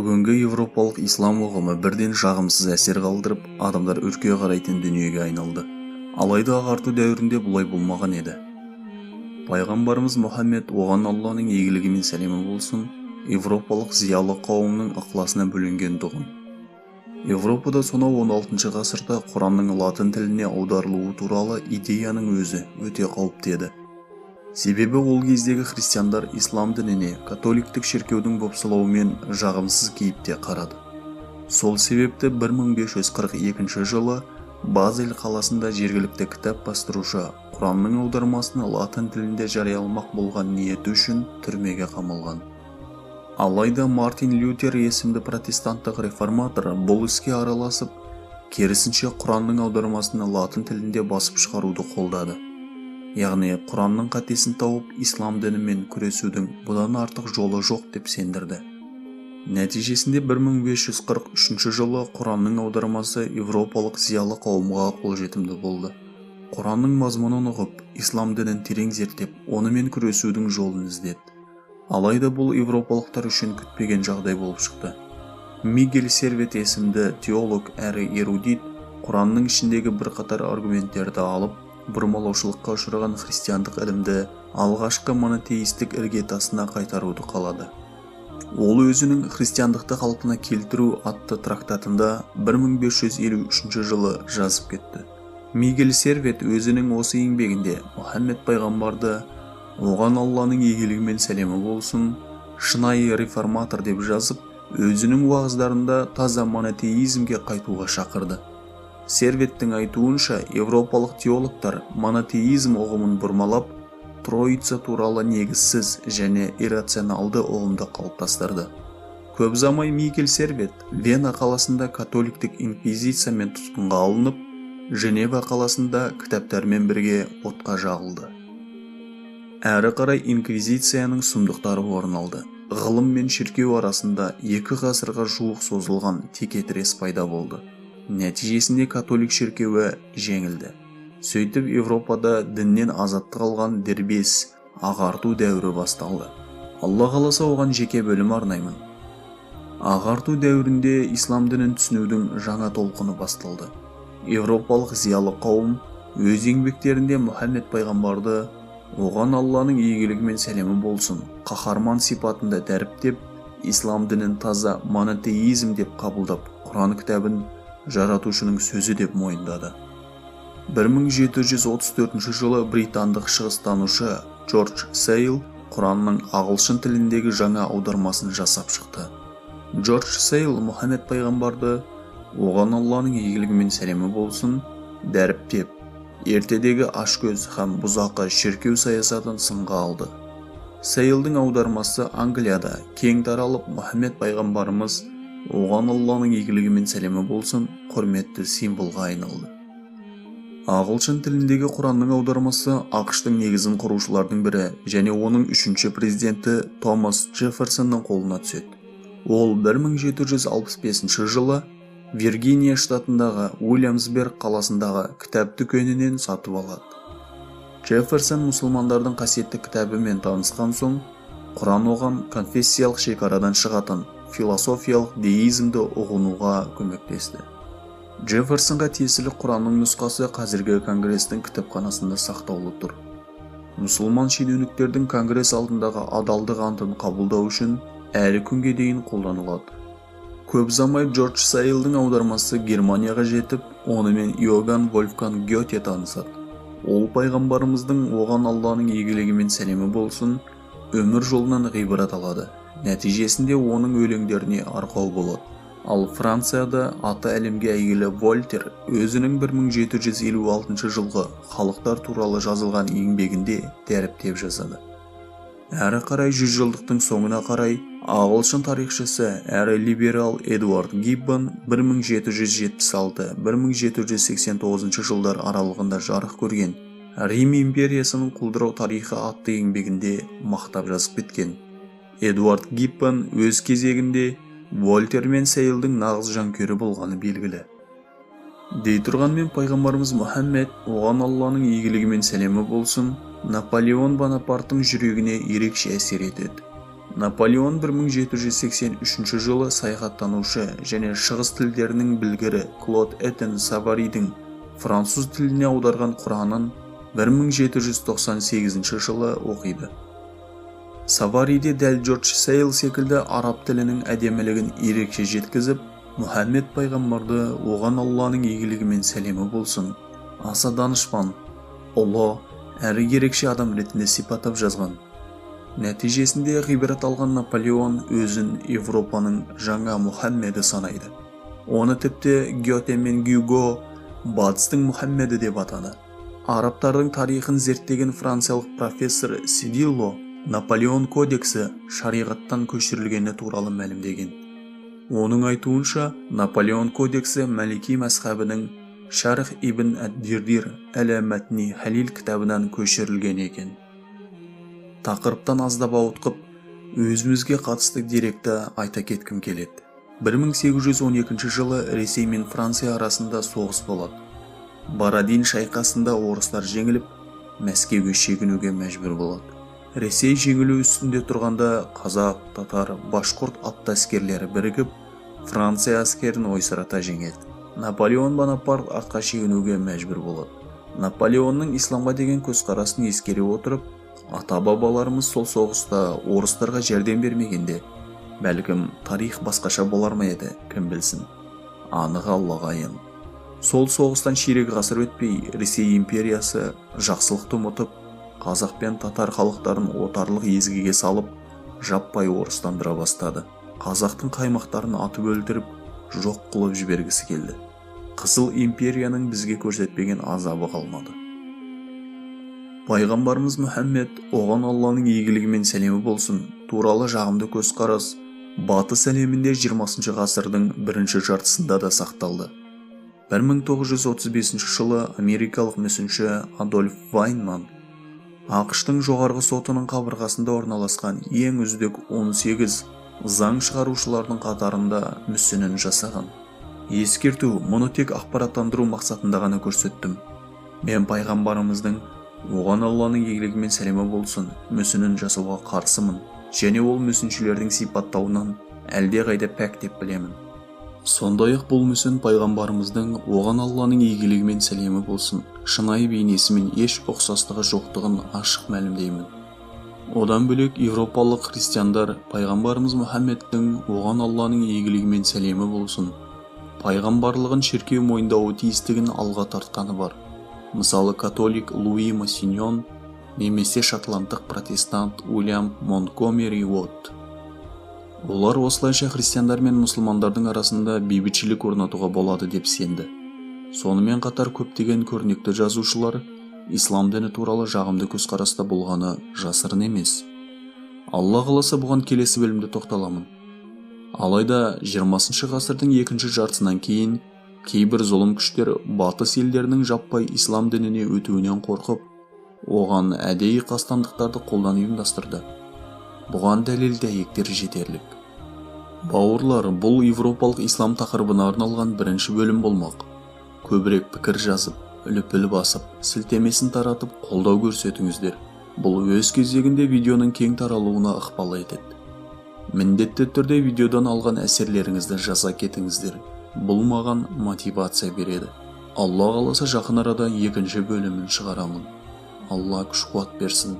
Бүгінгі европалық ислам ұғымы бірден жағымсыз әсер қалдырып, адамдар үрке қарайтын дүниеге айналды. Алайда ағарту дәуірінде бұлай болмаған еді. Пайғамбарымыз Мұхаммед, оған Алланың игілігі мен сәлемі болсын, европалық зиялы қауымның ықыласына бөленген тұғын. Европада сонау 16 ғасырда Құранның латын тіліне аударылуы туралы идеяның өзі өте қауіпті еді. Себебі ол кездегі христиандар ислам дініне католиктік шіркеудің бопсалауымен жағымсыз кейіпте қарады. Сол себепті 1542 жылы Базель қаласында жергілікті кітап бастырушы Құранның аудармасını латын тілінде жарияламақ болған ниеті үшін түрмеге қамалған. Алайда Мартин Лютер есімді протестанттық реформатор бұл іске араласып, керісінше Құранның аудармасını латын тілінде басып шығаруды қолдады. Яғни Құранның қатесін тауып, ислам дінімен күресудің бұдан артық жолы жоқ деп сендірді. Нәтижесінде 1543 жылы Құранның аудармасы европалық зиялы қауымға қолжетімді болды. Құранның мазмұнын ұғып, ислам дінін терең зерттеп, онымен күресудің жолын іздеді. Алайда бұл европалықтар үшін күтпеген жағдай болып шықты. Мигель Сервет есімді теолог әрі эрудит Құранның ішіндегі бірқатар аргументтерді алып, бұрмалаушылыққа ұшыраған христиандық ілімді алғашқы монотеистік іргетасына қайтаруды қалады. Ол өзінің христиандықты қалпына келтіру атты трактатында 1553 жылы жазып кетті. Мигель Сервет өзінің осы еңбегінде Мұхаммед пайғамбарды, оған Алланың игілігі мен сәлемі болсын, шынайы реформатор деп жазып, өзінің уағыздарында таза монотеизмге қайтуға шақырды. Серветтің айтуынша, европалық теологтар монотеизм ұғымын бұрмалап, троица туралы негізсіз және иррационалды ұғымды қалыптастырды. Көп замай Мигель Сервет Вена қаласында католиктік инквизициямен тұтқынға алынып, Женева қаласында кітаптармен бірге отқа жағылды. Әрі қарай инквизицияның сұмдықтары орын алды. Ғылым мен шіркеу арасында 2 ғасырға жуық созылған текетірес пайда болды. Нәтижесінде католик шіркеуі жеңілді. Сөйтіп Европада діннен азаттық алған дербес ағарту дәуірі басталды. Алла қаласа оған жеке бөлім арнаймын. Ағарту дәуірінде ислам дінін түсінудің жаңа толқыны басталды. Европалық зиялы қауым өз еңбектерінде Мұхаммед пайғамбарды, оған Алланың игілігі мен сәлемі болсын, қаһарман сипатында дәріптеп, ислам дінін таза монотеизм деп қабылдап, Құран кітабын жаратушының сөзі деп мойындады. 1734 жылы британдық шығыстанушы Джордж Сейл Құранның ағылшын тіліндегі жаңа аудармасын жасап шықты. Джордж Сейл Мұхаммед пайғамбарды, оған Алланың игілігі мен сәлемі болсын, дәріптеп, ертедегі ашкөз һәм бұзақы шіркеу саясатын сынға алды. Сейлдің аудармасы Англияда кең таралып, Мұхаммед пайғамбарымыз, оған Алланың игілігі мен сәлемі болсын, құрметті символға айналды. Ағылшын тіліндегі Құранның аудармасы ақш-тың негізін құрушылардың бірі және оның 3-ші президенті Томас Джефферсонның қолына түседі. Ол 1765 жылы Виргиния штатындағы Уильямсберг қаласындағы кітап дүкенінен сатып алады. Джефферсон мұсылмандардың қасиетті кітабымен танысқан соң, Құран оған конфессиялық шекарадан шығатын философиялық деизмді ұғынуға көмектесті. Джефферсонға тиесілі Құранның нұсқасы қазіргі конгрестің кітапханасында сақтаулы тұр. Мұсылман шенеуніктердің конгресс алдындағы адалдық антын қабылдау үшін әлі күнге дейін қолданылады. Көп замай Джордж Сейлдің аудармасы Германияға жетіп, онымен Иоганн Вольфганг Гете танысады. Ол пайғамбарымыздың, оған Алланың игілігі мен сәлемі болсын, өмір жолынан ғибрат алады. Нәтижесінде оның өлеңдеріне арқау болады. Ал Францияда аты әлемге әйгілі Вольтер өзінің 1756 жылғы халықтар туралы жазылған еңбегінде дәріптеп жазады. Әрі қарай 100 жылдықтың соңына қарай ағылшын тарихшысы әрі либерал Эдуард Гиббон 1776-1789 жылдар аралығында жарық көрген Рим империясының құлдырау тарихы атты еңбегінде мақтап жазып кеткен. Эдуард Гиббон өз кезегінде Вольтер мен Сейлдің нағыз жанкүйері болғаны белгілі. Дей тұрғанмен пайғамбарымыз Мұхаммед, оған Алланың игілігі мен сәлемі болсын, Наполеон Бонапарттың жүрегіне ерекше әсер етеді. Наполеон 1783 жылы саяхаттанушы және шығыс тілдерінің білгірі Клод Этен Саваридің француз тіліне аударған Құранын 1798 жылы оқиды. Савариде дәл Джордж Сейл секілді араб тілінің әдемілігін ерекше жеткізіп, Мұхаммед пайғамбарды оған Алланың игілігімен сәлемі болсын, аса данышпан, ұлы, әрі ерекше адам ретінде сипаттап жазған. Нәтижесінде ғибрат алған Наполеон өзін Европаның жаңа Мұхаммеді санайды. Оны тіпті Гете мен Гюго батыстың Мұхаммеді деп атады. Арабтардың тарихын зерттеген франциялық профессор Сидилло Наполеон кодексі шариғаттан көшірілгені туралы мәлімдеген. Оның айтуынша, Наполеон кодексі Мәлики мәзһабының Шарх ибн әд-Дирдир әл-Мәтни Халил кітабынан көшірілген екен. Тақырыптан аздап ауытқып, өзімізге қатысты деректі айта кеткім келеді. 1812 жылы Ресей мен Франция арасында соғыс болады. Бородин шайқасында орыстар жеңіліп, Мәскеуге шегінуге мәжбүр болады. Ресей жеңілу үстінде тұрғанда қазақ, татар, башқұрт атты әскерлері бірігіп, Франция әскерін ойсырата жеңеді. Наполеон Бонапарт артқа шегінуге мәжбүр болады. Наполеонның исламға деген көзқарасын ескере отырып, ата-бабаларымыз сол соғыста орыстарға жәрдем бермегенде, бәлкім тарих басқаша болар ма еді, кім білсін. Анығы Аллаға аян. Сол соғыстан ширек ғасыр өтпей, Ресей империясы жақсылықты ұмытып, қазақ пен татар халықтарын отарлық езгіге салып, жаппай орыстандыра бастады. Қазақтың қаймақтарын атып өлтіріп, жоқ қылып жібергісі келді. Қызыл империяның бізге көрсетпеген азабы қалмады. Пайғамбарымыз Мұхаммед, оған Алланың игілігімен сәлемі болсын, туралы жағымды көзқарас батыс әлемінде 20 ғасырдың бірінші жартысында да сақталды. 1935 жылы америкалық мүсінші Адольф Вайнман ақш-тың жоғарғы сотының қабырғасында орналасқан ең үздік 18 заң шығарушылардың қатарында мүсінін жасаған. Ескерту, мұны тек ақпараттандыру мақсатында ғана көрсеттім. Мен пайғамбарымыздың оған Алланың игілігімен сәлемі болсын мүсінін жасауға қарсымын, және ол мүсіншілердің сипаттауынан әлдеқайда пәк деп білемін. Сондай-ақ бұл мүсін пайғамбарымыздың оған Алланың игілігімен сәлемі болсын шынайы бейнесімен еш ұқсастығы жоқтығын ашық мәлімдеймін. Одан бөлек европалық христиандар пайғамбарымыз Мұхаммедтің оған Алланың игілігімен сәлемі болсын пайғамбарлығын шіркеу мойындауы тиістігін алға тартқаны бар. Мысалы католик Луи Массиньон немесе шотландық протестант Уильям Монтгомери Уотт. Олар осылайша христиандар мен мұсылмандардың арасында бейбітшілік орнатуға болады деп сенді. Сонымен қатар көптеген көрнекті жазушылар ислам діні туралы жағымды көзқараста болғаны жасырын емес. Алла қаласа бұған келесі бөлімде тоқталамын. Алайда 20 ғасырдың екінші жартысынан кейін кейбір зұлым күштер батыс елдерінің жаппай ислам дініне өтуінен қорқып, оған әдейі қастандықтарды қолдан ұйымдастырды. Бұған дәлел дәйектер жетерлік. Бауырлар, бұл европалық ислам тақырыбына арналған бірінші бөлім болмақ. Көбірек пікір жазып, үліп басып, сілтемесін таратып, қолдау көрсетіңіздер. Бұл өз кезегінде видеоның кең таралуына ықпал етеді. Міндетті түрде видеодан алған әсерлеріңізді жаза кетіңіздер. Бұл маған мотивация береді. Алла қаласа жақын арада екінші бөлімін шығарамын. Алла күш-қуат берсін.